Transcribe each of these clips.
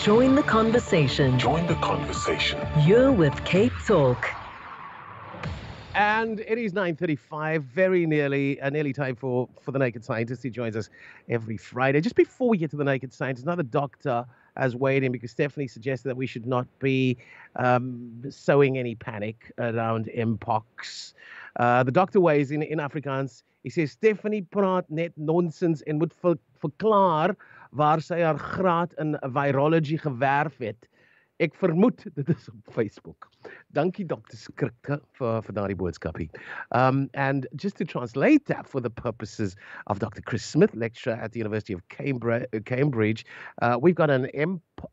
Join the conversation. Join the conversation. You're with Cape Talk. And it is 9:35, very nearly time for the Naked Scientist. He joins us every Friday. Just before we get to the Naked Scientist, another doctor has weighed in because Stephanie suggested that we should not be sowing any panic around Mpox. The doctor weighs in Afrikaans. He says, Stephanie praat net nonsens en moet verklaar waar sy haar graad in virology gewerf het. Ek vermoed dit is op Facebook. Dankie Dr. Skrikke vir daardie boodskapie. And just to translate that for the purposes of Dr. Chris Smith, lecturer at the University of Cambridge, we've got an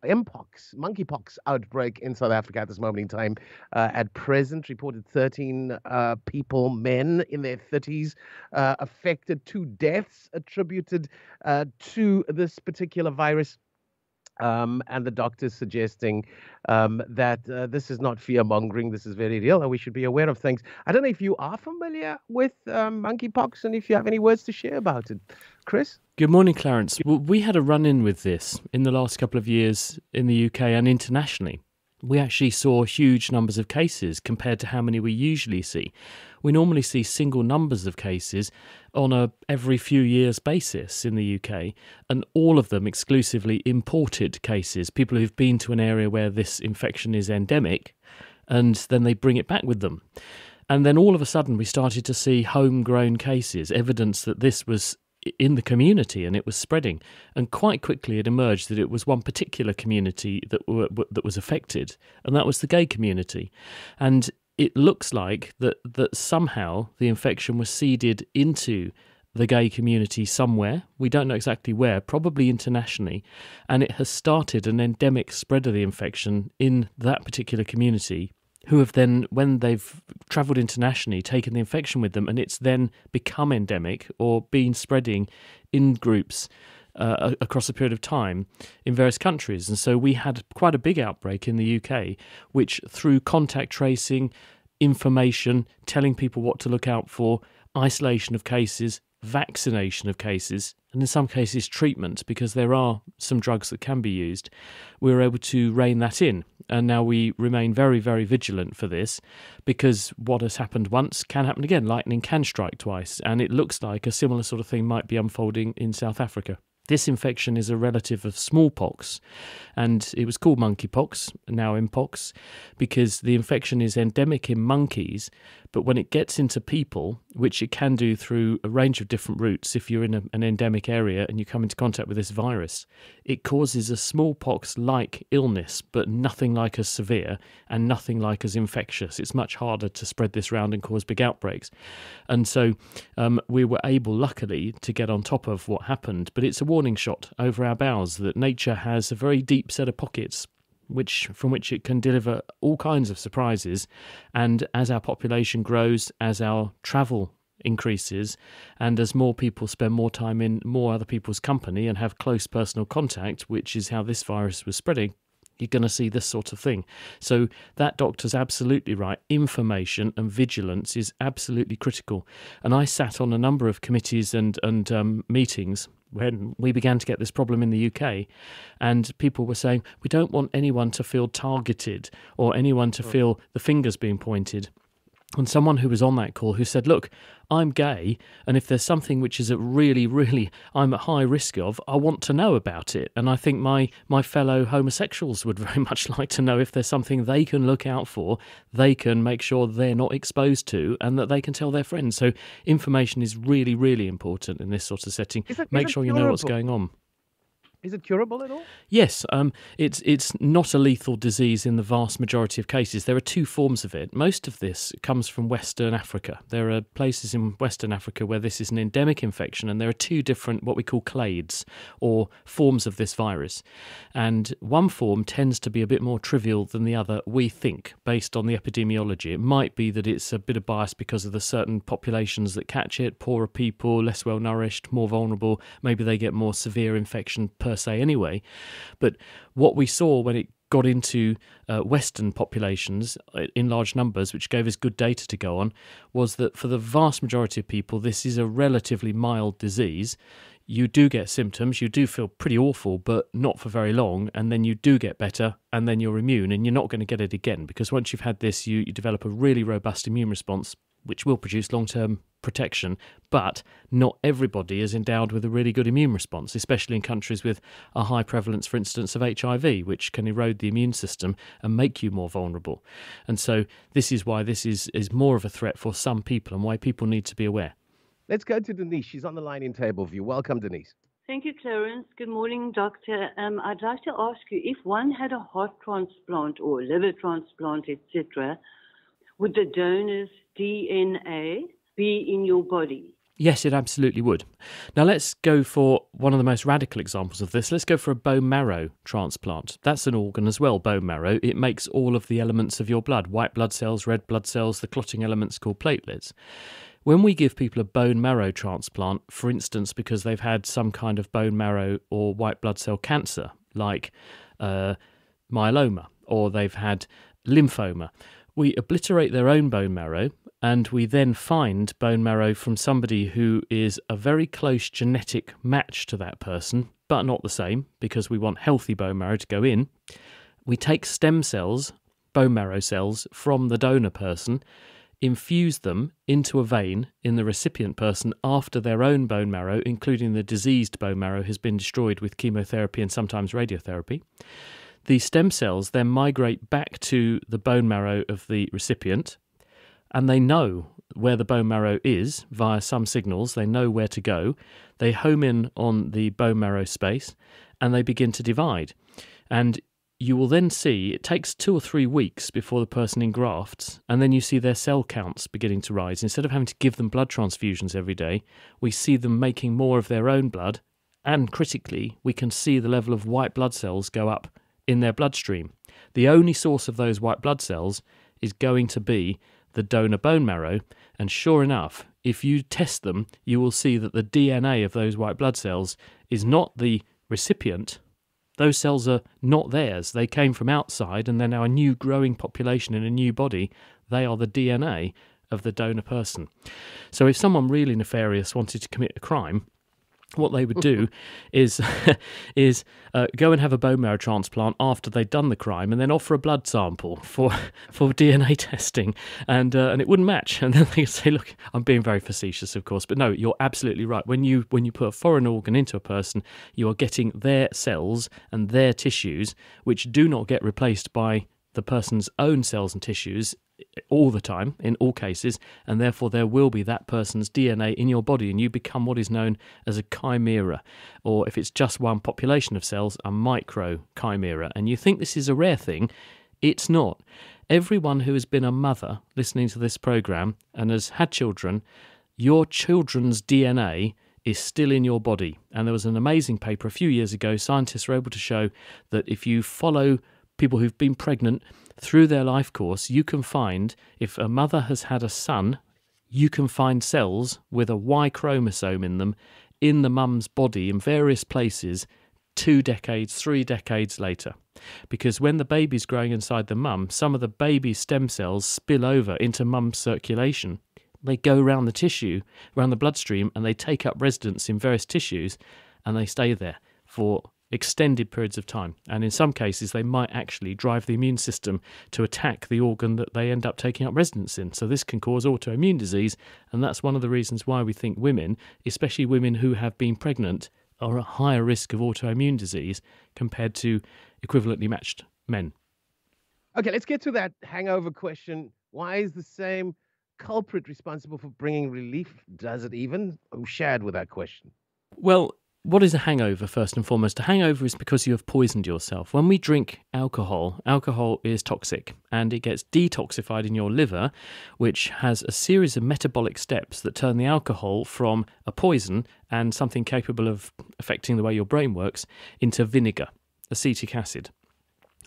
monkeypox outbreak in South Africa at this moment in time. At present, reported 13 people, men in their 30s, affected, 2 deaths attributed to this particular virus. And the doctor's suggesting that this is not fear-mongering, this is very real, and we should be aware of things. I don't know if you are familiar with monkeypox and if you have any words to share about it. Chris? Good morning, Clarence. Well, we had a run-in with this in the last couple of years in the UK and internationally. We actually saw huge numbers of cases compared to how many we usually see. We normally see single numbers of cases on a every few years basis in the UK, and all of them exclusively imported cases, people who've been to an area where this infection is endemic, and then they bring it back with them. And then all of a sudden we started to see homegrown cases, evidence that this was in the community and it was spreading, and quite quickly it emerged that it was one particular community that was affected, and that was the gay community. And it looks like that somehow the infection was seeded into the gay community somewhere. We don't know exactly where, probably internationally, and it has started an endemic spread of the infection in that particular community, who have then, when they've travelled internationally, taken the infection with them, and it's then become endemic or been spreading in groups across a period of time in various countries. And so we had quite a big outbreak in the UK, which through contact tracing, information, telling people what to look out for, isolation of cases, vaccination of cases, and in some cases treatment, because there are some drugs that can be used, we were able to rein that in. And now we remain very, very vigilant for this, because what has happened once can happen again. Lightning can strike twice, and it looks like a similar sort of thing might be unfolding in South Africa. This infection is a relative of smallpox, and it was called monkeypox, now Mpox, because the infection is endemic in monkeys, but when it gets into people, which it can do through a range of different routes, if you're in an endemic area and you come into contact with this virus, it causes a smallpox-like illness, but nothing like as severe and nothing like as infectious. It's much harder to spread this around and cause big outbreaks. And so we were able, luckily, to get on top of what happened, but it's a warning shot over our bows that nature has a very deep set of pockets from which it can deliver all kinds of surprises. And as our population grows, as our travel increases, and as more people spend more time in more other people's company and have close personal contact, which is how this virus was spreading, you're going to see this sort of thing. So that doctor's absolutely right. Information and vigilance is absolutely critical. And I sat on a number of committees and meetings when we began to get this problem in the UK, and people were saying, we don't want anyone to feel targeted or anyone to feel the fingers being pointed. And someone who was on that call who said, look, I'm gay, and if there's something which is I'm at high risk of, I want to know about it. And I think my fellow homosexuals would very much like to know if there's something they can look out for, they can make sure they're not exposed to, and that they can tell their friends. So information is really, really important in this sort of setting. Make sure you know what's going on. Is it curable at all? Yes, it's not a lethal disease in the vast majority of cases. There are 2 forms of it. Most of this comes from Western Africa. There are places in Western Africa where this is an endemic infection, and there are 2 different what we call clades, or forms of this virus. And one form tends to be a bit more trivial than the other, we think, based on the epidemiology. It might be that it's a bit of bias because of the certain populations that catch it, poorer people, less well-nourished, more vulnerable. Maybe they get more severe infection per se anyway. But what we saw when it got into Western populations in large numbers, which gave us good data to go on, was that for the vast majority of people, this is a relatively mild disease. you do get symptoms, you do feel pretty awful, but not for very long, and then you do get better, and then you're immune, and you're not going to get it again, because once you've had this, you develop a really robust immune response, which will produce long-term protection. But not everybody is endowed with a really good immune response, especially in countries with a high prevalence, for instance, of HIV, which can erode the immune system and make you more vulnerable. And so this is why this is more of a threat for some people, and why people need to be aware. Let's go to Denise. She's on the line in Tableview. Welcome, Denise. Thank you, Clarence. Good morning, Doctor. I'd like to ask you, if one had a heart transplant or liver transplant, etc., would the donor's DNA be in your body? Yes, it absolutely would. Now let's go for one of the most radical examples of this. Let's go for a bone marrow transplant. That's an organ as well, bone marrow. It makes all of the elements of your blood, white blood cells, red blood cells, the clotting elements called platelets. When we give people a bone marrow transplant, for instance, because they've had some kind of bone marrow or white blood cell cancer, like myeloma, or they've had lymphoma, we obliterate their own bone marrow, and we then find bone marrow from somebody who is a very close genetic match to that person, but not the same, because we want healthy bone marrow to go in. We take stem cells, bone marrow cells, from the donor person, infuse them into a vein in the recipient person after their own bone marrow, including the diseased bone marrow, has been destroyed with chemotherapy and sometimes radiotherapy. The stem cells then migrate back to the bone marrow of the recipient, and they know where the bone marrow is via some signals. They know where to go. They home in on the bone marrow space, and they begin to divide. And you will then see it takes 2 or 3 weeks before the person engrafts, and then you see their cell counts beginning to rise. Instead of having to give them blood transfusions every day, we see them making more of their own blood, and critically, we can see the level of white blood cells go up in their bloodstream. The only source of those white blood cells is going to be the donor bone marrow, and sure enough, if you test them, you will see that the DNA of those white blood cells is not the recipient. Those cells are not theirs. They came from outside, and they're now a new growing population in a new body. They are the DNA of the donor person. So if someone really nefarious wanted to commit a crime, what they would do is go and have a bone marrow transplant after they'd done the crime, and then offer a blood sample for DNA testing, and it wouldn't match. And then they say, "Look, I'm being very facetious, of course, but no, you're absolutely right. When you put a foreign organ into a person, you are getting their cells and their tissues, which do not get replaced by the person's own cells and tissues all the time, in all cases, and therefore there will be that person's DNA in your body, and you become what is known as a chimera, or if it's just one population of cells, a micro chimera. And you think this is a rare thing. It's not. Everyone who has been a mother listening to this program and has had children, your children's DNA is still in your body. And there was an amazing paper a few years ago. Scientists were able to show that if you follow people who've been pregnant through their life course, you can find, if a mother has had a son, you can find cells with a Y chromosome in them in the mum's body in various places 2 decades, 3 decades later. Because when the baby's growing inside the mum, some of the baby's stem cells spill over into mum's circulation. They go around the tissue, around the bloodstream, and they take up residence in various tissues, and they stay there for extended periods of time. And in some cases, they might actually drive the immune system to attack the organ that they end up taking up residence in. So this can cause autoimmune disease, and that's one of the reasons why we think women, especially women who have been pregnant, are at higher risk of autoimmune disease compared to equivalently matched men. Okay, let's get to that hangover question. Why is the same culprit responsible for bringing relief? Does it even? I'm shared with that question. Well, what is a hangover, first and foremost? A hangover is because you have poisoned yourself. When we drink alcohol, alcohol is toxic, and it gets detoxified in your liver, which has a series of metabolic steps that turn the alcohol from a poison and something capable of affecting the way your brain works into vinegar, acetic acid.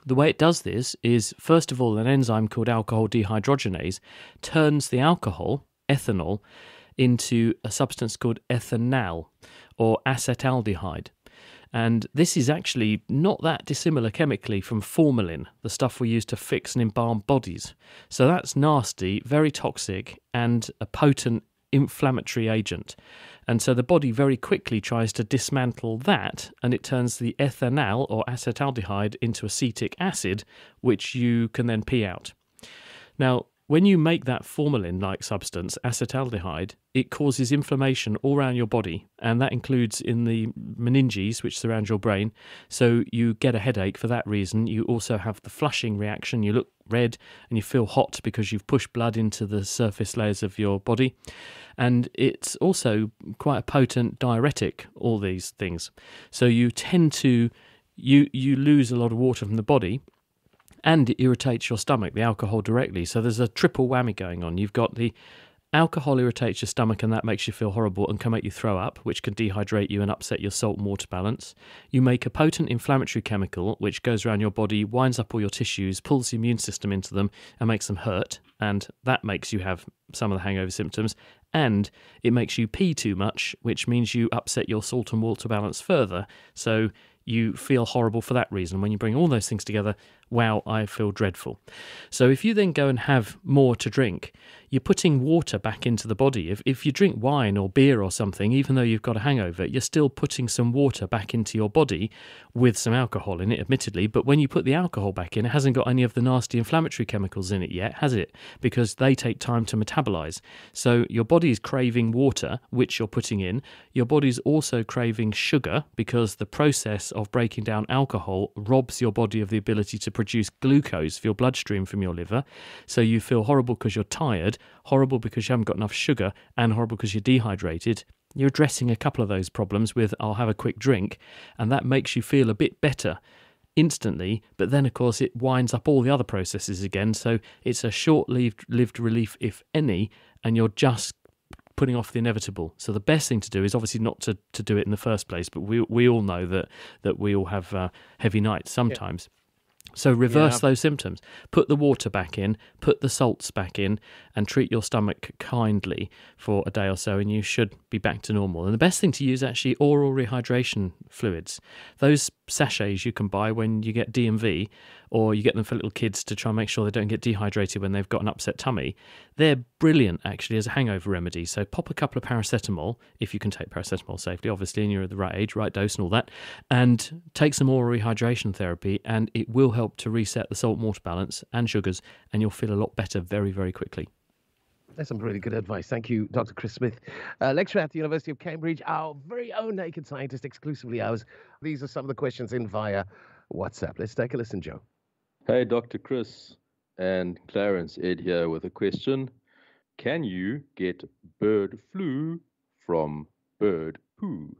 The way it does this is, first of all, an enzyme called alcohol dehydrogenase turns the alcohol, ethanol, into a substance called ethanal, or acetaldehyde. And this is actually not that dissimilar chemically from formalin, the stuff we use to fix and embalm bodies. So that's nasty, very toxic, and a potent inflammatory agent. And so the body very quickly tries to dismantle that, and it turns the ethanal or acetaldehyde into acetic acid, which you can then pee out. Now, when you make that formalin-like substance, acetaldehyde, it causes inflammation all around your body, and that includes in the meninges, which surround your brain. So you get a headache for that reason. You also have the flushing reaction. You look red and you feel hot because you've pushed blood into the surface layers of your body. And it's also quite a potent diuretic, all these things. So you tend to, you lose a lot of water from the body, and it irritates your stomach, the alcohol directly. So there's a triple whammy going on. You've got the alcohol irritates your stomach, and that makes you feel horrible and can make you throw up, which can dehydrate you and upset your salt and water balance. You make a potent inflammatory chemical, which goes around your body, winds up all your tissues, pulls the immune system into them and makes them hurt. And that makes you have some of the hangover symptoms. And it makes you pee too much, which means you upset your salt and water balance further. So you feel horrible for that reason. When you bring all those things together, wow, I feel dreadful. So if you then go and have more to drink, you're putting water back into the body. If you drink wine or beer or something, even though you've got a hangover, you're still putting some water back into your body with some alcohol in it, admittedly. But when you put the alcohol back in, it hasn't got any of the nasty inflammatory chemicals in it yet, has it? Because they take time to metabolize. So your body is craving water, which you're putting in. Your body's also craving sugar, because the process of breaking down alcohol robs your body of the ability to produce glucose for your bloodstream from your liver. So you feel horrible because you're tired, horrible because you haven't got enough sugar, and horrible because you're dehydrated. You're addressing a couple of those problems with, I'll have a quick drink, and that makes you feel a bit better instantly, but then of course it winds up all the other processes again. So it's a short-lived relief, if any, and you're just putting off the inevitable. So the best thing to do is obviously not to do it in the first place, but we all know that we all have heavy nights sometimes. Yeah. So reverse those symptoms. Put the water back in, put the salts back in, and treat your stomach kindly for a day or so, and you should be back to normal. And the best thing to use actually oral rehydration fluids. Those sachets you can buy when you get DMV, or you get them for little kids to try and make sure they don't get dehydrated when they've got an upset tummy. They're brilliant actually as a hangover remedy. So pop a couple of paracetamol, if you can take paracetamol safely, obviously, and you're at the right age, right dose and all that, and take some oral rehydration therapy, and it will help to reset the salt and water balance and sugars, and you'll feel a lot better very, very quickly. That's some really good advice. Thank you, Dr. Chris Smith, lecturer at the University of Cambridge, our very own Naked Scientist, exclusively ours. These are some of the questions in via WhatsApp. Let's take a listen, Joe. Hey, Dr. Chris and Clarence, Ed here with a question. Can you get bird flu from bird poo?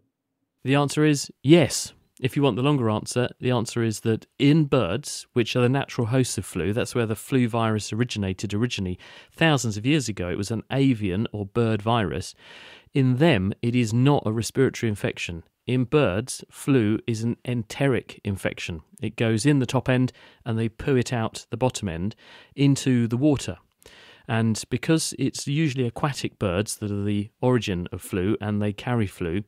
The answer is yes. If you want the longer answer, the answer is that in birds, which are the natural hosts of flu, that's where the flu virus originated originally. Thousands of years ago, it was an avian or bird virus. In them, it is not a respiratory infection. In birds, flu is an enteric infection. It goes in the top end and they poo it out the bottom end into the water. And because it's usually aquatic birds that are the origin of flu and they carry flu,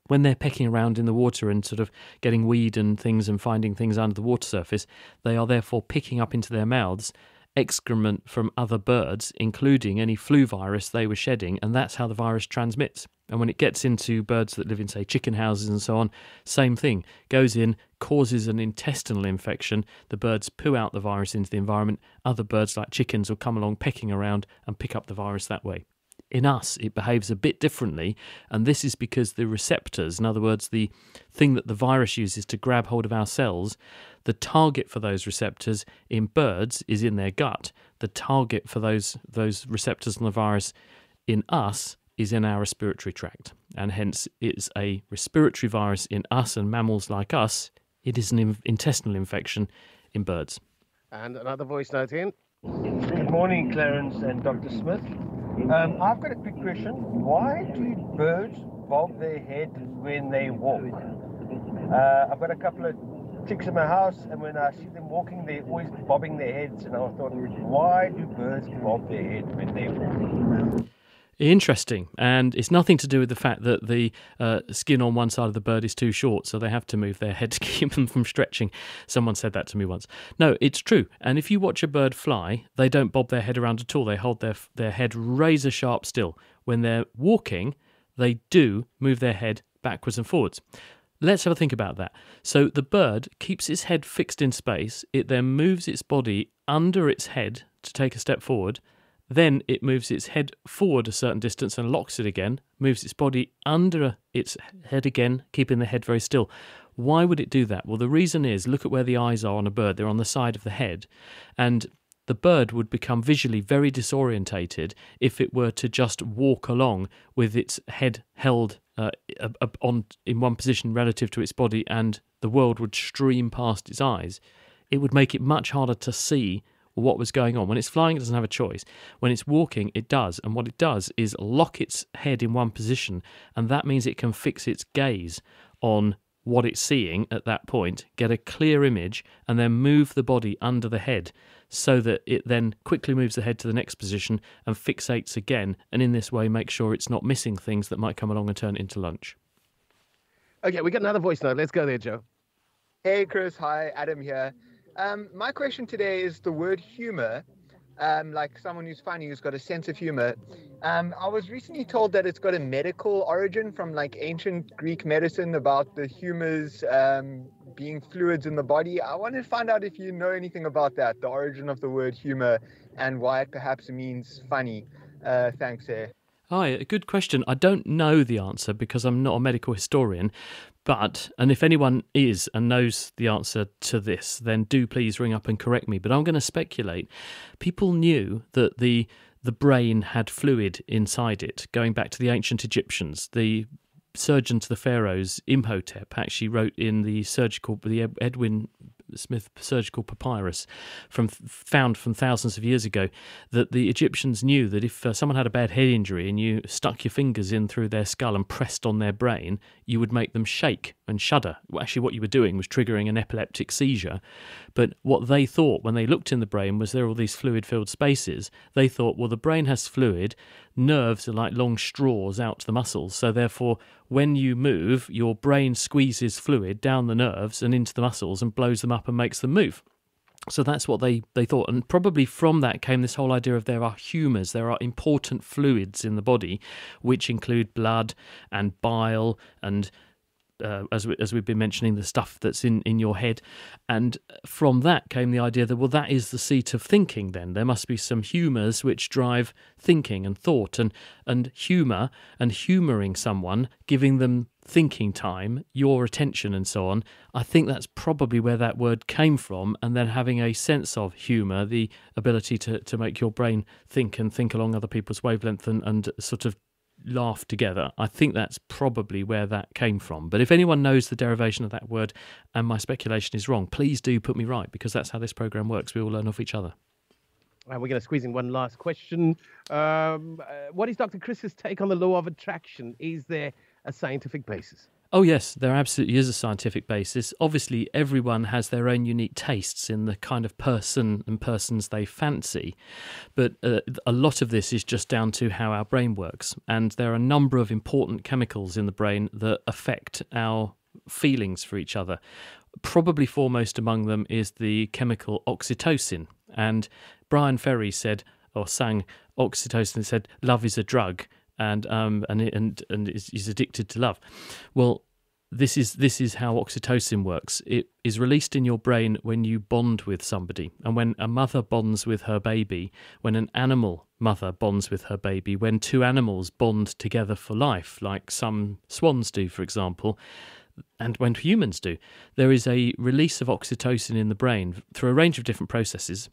when they're pecking around in the water and sort of getting weed and things and finding things under the water surface, they are therefore picking up into their mouths excrement from other birds, including any flu virus they were shedding, and that's how the virus transmits. And when it gets into birds that live in, say, chicken houses and so on, same thing. Goes in, causes an intestinal infection, the birds poo out the virus into the environment, other birds like chickens will come along pecking around and pick up the virus that way. In us, it behaves a bit differently, and this is because the receptors, in other words, the thing that the virus uses to grab hold of our cells, the target for those receptors in birds is in their gut. The target for those receptors on the virus in us is in our respiratory tract, and hence it's a respiratory virus in us and mammals like us. It is an intestinal infection in birds. And another voice note in. Good morning, Clarence and Dr. Smith. I've got a quick question. Why do birds bob their head when they walk? I've got a couple of chicks in my house, and when I see them walking, they're always bobbing their heads. And I thought, why do birds bob their head when they walk? Interesting. And it's nothing to do with the fact that the skin on one side of the bird is too short, so they have to move their head to keep them from stretching. Someone said that to me once. No, it's true. And if you watch a bird fly, they don't bob their head around at all. They hold their head razor sharp still. When they're walking, they do move their head backwards and forwards. Let's have a think about that. So the bird keeps its head fixed in space. It then moves its body under its head to take a step forward. Then it moves its head forward a certain distance and locks it again, moves its body under its head again, keeping the head very still. Why would it do that? Well, the reason is, look at where the eyes are on a bird. They're on the side of the head. And the bird would become visually very disorientated if it were to just walk along with its head held in one position relative to its body, and the world would stream past its eyes. It would make it much harder to see what was going on. When it's flying, it doesn't have a choice. When it's walking, it does. And what it does is lock its head in one position, and that means it can fix its gaze on what it's seeing at that point, get a clear image, and then move the body under the head so that it then quickly moves the head to the next position and fixates again, and in this way make sure it's not missing things that might come along and turn it into lunch. Okay, we got another voice note. Let's go there, Joe. Hey, Chris. Hi, Adam here. My question today is the word humor. Like someone who's funny, who's got a sense of humor. I was recently told that it's got a medical origin from like ancient Greek medicine about the humors being fluids in the body. I wanted to find out if you know anything about that, the origin of the word humor and why it perhaps means funny. Thanks, Hi, a good question. I don't know the answer because I'm not a medical historian, and if anyone is and knows the answer to this, then do please ring up and correct me. But I'm going to speculate. People knew that the brain had fluid inside it, going back to the ancient Egyptians. The surgeon to the pharaohs, Imhotep, actually wrote in the Edwin Smith surgical papyrus found from thousands of years ago that the Egyptians knew that if someone had a bad head injury and you stuck your fingers in through their skull and pressed on their brain, you would make them shake and shudder. Well, actually, what you were doing was triggering an epileptic seizure. But what they thought when they looked in the brain was there are all these fluid-filled spaces. They thought, well, the brain has fluid, nerves are like long straws out to the muscles, so therefore when you move, your brain squeezes fluid down the nerves and into the muscles and blows them up and makes them move. So that's what they thought, and probably from that came this whole idea of there are humours, there are important fluids in the body, which include blood and bile and as we've been mentioning, the stuff that's in your head. And from that came the idea that, well, that is the seat of thinking then. There must be some humours which drive thinking and thought, and humour and humouring someone, giving them thinking time, your attention and so on. I think that's probably where that word came from, and then having a sense of humour, the ability to make your brain think and think along other people's wavelength and sort of laugh together. I think that's probably where that came from. But if anyone knows the derivation of that word and my speculation is wrong, please do put me right, because that's how this program works. We all learn off each other. And we're going to squeeze in one last question. What is Dr. Chris's take on the law of attraction? Is there a scientific basis? Oh, yes, there absolutely is a scientific basis. Obviously, everyone has their own unique tastes in the kind of person and persons they fancy. But a lot of this is just down to how our brain works. And there are a number of important chemicals in the brain that affect our feelings for each other. Probably foremost among them is the chemical oxytocin. And Brian Ferry said, or sang oxytocin, said, "Love is a drug." And is addicted to love. Well, this is how oxytocin works. It is released in your brain when you bond with somebody, and when a mother bonds with her baby, when an animal mother bonds with her baby, when two animals bond together for life, like some swans do, for example, and when humans do, there is a release of oxytocin in the brain through a range of different processes.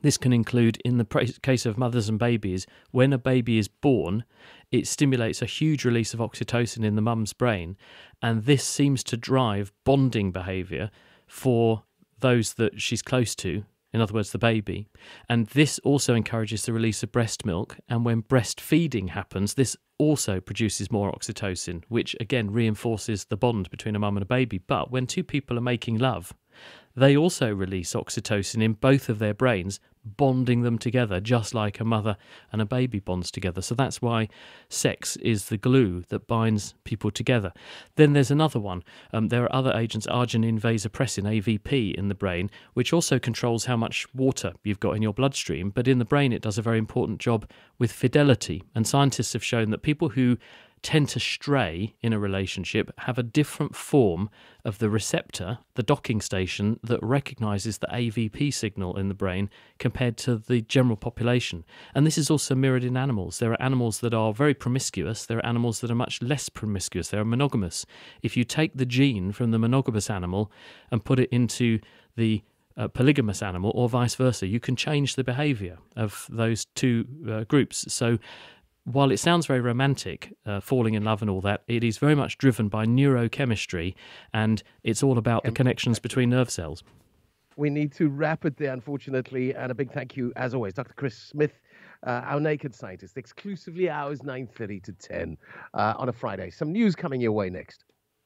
This can include, in the case of mothers and babies, when a baby is born, it stimulates a huge release of oxytocin in the mum's brain, and this seems to drive bonding behaviour for those that she's close to, in other words, the baby. And this also encourages the release of breast milk, and when breastfeeding happens, this also produces more oxytocin, which again reinforces the bond between a mum and a baby. But when two people are making love, they also release oxytocin in both of their brains, bonding them together, just like a mother and a baby bonds together. So that's why sex is the glue that binds people together. Then there's another one. There are other agents, arginine vasopressin, AVP, in the brain, which also controls how much water you've got in your bloodstream. But in the brain, it does a very important job with fidelity. And scientists have shown that people who tend to stray in a relationship have a different form of the receptor, the docking station that recognizes the AVP signal in the brain compared to the general population. And this is also mirrored in animals. There are animals that are very promiscuous. There are animals that are much less promiscuous. They are monogamous. If you take the gene from the monogamous animal and put it into the polygamous animal or vice versa, you can change the behavior of those two groups. So while it sounds very romantic, falling in love and all that, it is very much driven by neurochemistry, and it's all about the connections between nerve cells. We need to wrap it there, unfortunately, and a big thank you, as always, Dr. Chris Smith, our Naked Scientist, exclusively hours 9:30 to 10 on a Friday. Some news coming your way next.